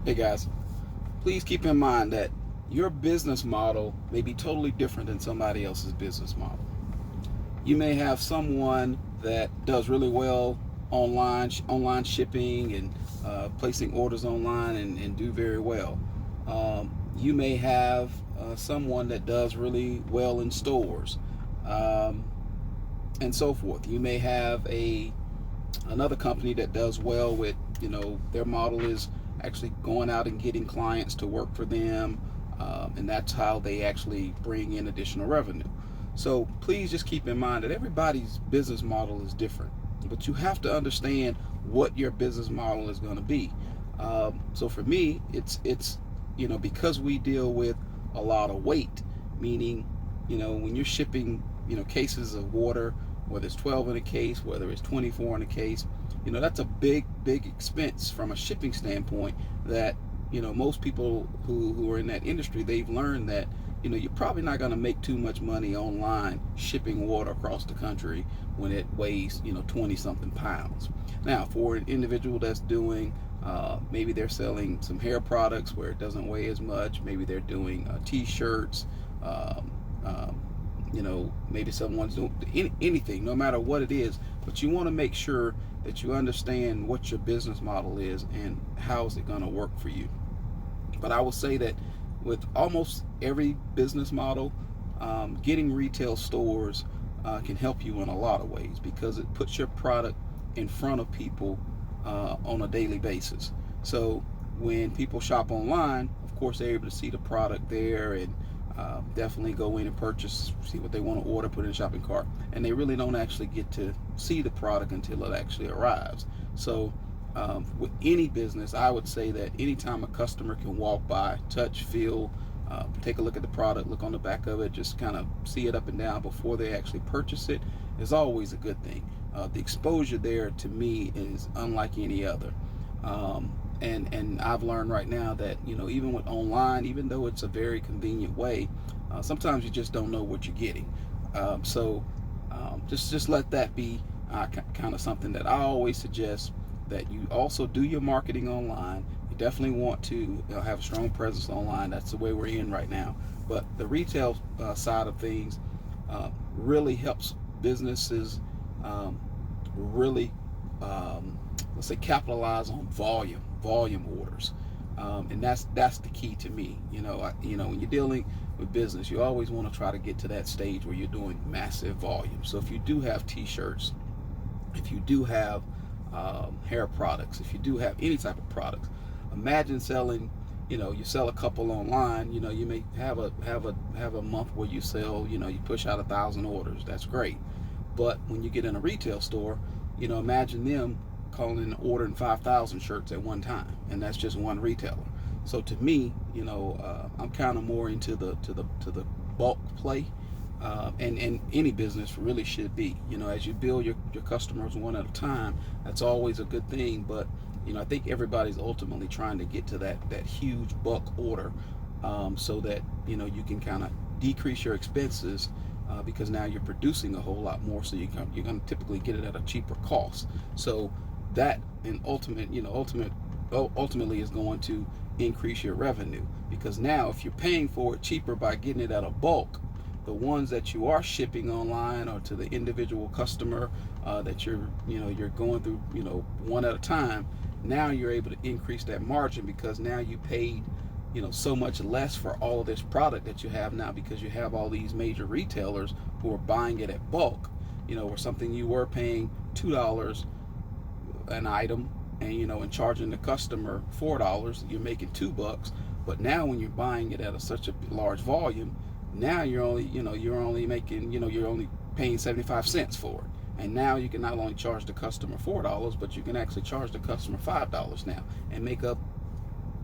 Hey guys, please keep in mind that your business model may be totally different than somebody else's business model. You may have someone that does really well online shipping and placing orders online and do very well. You may have someone that does really well in stores, um, and so forth. You may have a another company that does well with, their model is actually going out and getting clients to work for them, and that's how they actually bring in additional revenue. So please just keep in mind that everybody's business model is different, but you have to understand what your business model is going to be. So for me, it's because we deal with a lot of weight, meaning, when you're shipping, cases of water, whether it's 12 in a case, whether it's 24 in a case, that's a big expense from a shipping standpoint that, most people who are in that industry, they've learned that, you're probably not going to make too much money online shipping water across the country when it weighs, 20 something pounds. Now, for an individual that's doing, maybe they're selling some hair products where it doesn't weigh as much, maybe they're doing t-shirts, um, um, maybe someone's doing anything, no matter what it is, but you want to make sure that you understand what your business model is and how is it going to work for you. But I will say that with almost every business model, getting retail stores can help you in a lot of ways because it puts your product in front of people on a daily basis. So when people shop online, of course, they're able to see the product there and definitely go in and purchase, see what they want to order, put in a shopping cart, and they really don't actually get to see the product until it actually arrives. So with any business, I would say that anytime a customer can walk by, touch, feel, take a look at the product, look on the back of it, just kind of see it up and down before they actually purchase it, is always a good thing. The exposure there to me is unlike any other. And I've learned right now that, even with online, even though it's a very convenient way, sometimes you just don't know what you're getting. So just let that be kind of something that I always suggest, that you also do your marketing online. You definitely want to have a strong presence online. That's the way we're in right now. But the retail side of things really helps businesses really, let's say, capitalize on volume orders, and that's the key to me. When you're dealing with business, you always want to try to get to that stage where you're doing massive volume. So if you do have t-shirts, if you do have hair products, if you do have any type of products, imagine selling, you sell a couple online, you may have a month where you sell, you push out 1,000 orders. That's great. But when you get in a retail store, imagine them calling and ordering 5,000 shirts at one time, and that's just one retailer. So to me, I'm kind of more into the bulk play, and any business really should be. As you build your customers one at a time, that's always a good thing. But I think everybody's ultimately trying to get to that huge bulk order, so that you can kind of decrease your expenses, because now you're producing a whole lot more, so you're going to typically get it at a cheaper cost. So that in ultimately is going to increase your revenue, because now if you're paying for it cheaper by getting it at a bulk, the ones that you are shipping online or to the individual customer, that you're going through, one at a time, now you're able to increase that margin because now you paid so much less for all of this product that you have now, because you have all these major retailers who are buying it at bulk, or something you were paying $2 an item, and charging the customer $4, you're making $2. But now when you're buying it at such a large volume, now you're only making, you're only paying 75 cents for it. And now you can not only charge the customer $4, but you can actually charge the customer $5 now and make a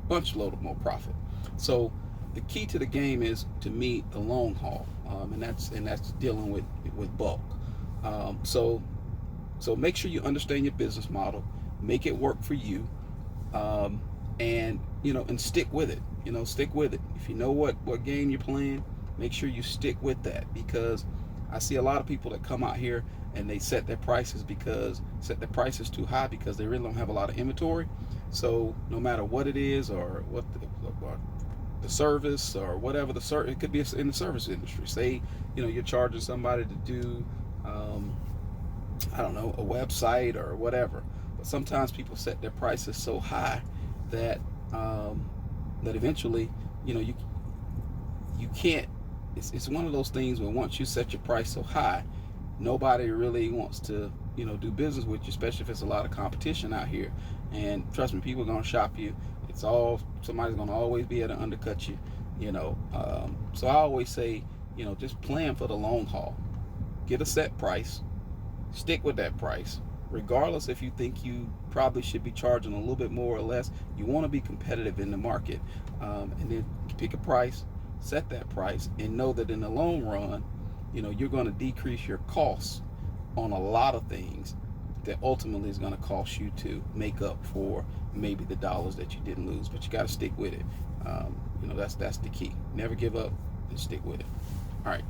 bunch load of more profit. So the key to the game is, to me, the long haul, and that's dealing with bulk. So make sure you understand your business model, make it work for you, and stick with it. Stick with it. If you know what game you're playing, make sure you stick with that, because I see a lot of people that come out here and they set their prices too high because they really don't have a lot of inventory. So no matter what it is, or what the service, or whatever the service, it could be in the service industry. Say, you're charging somebody to do, I don't know, a website or whatever. But sometimes people set their prices so high that that eventually, you can't. It's one of those things where once you set your price so high, nobody really wants to do business with you, especially if it's a lot of competition out here. And trust me, people are gonna shop you. Somebody's gonna always be able to undercut you. So I always say, just plan for the long haul. Get a set price, stick with that price, regardless if you think you probably should be charging a little bit more or less. You want to be competitive in the market, and then pick a price, set that price, and know that in the long run, you're going to decrease your costs on a lot of things that ultimately is going to cost you to make up for maybe the dollars that you didn't lose. But you got to stick with it. That's the key. Never give up and stick with it. All right.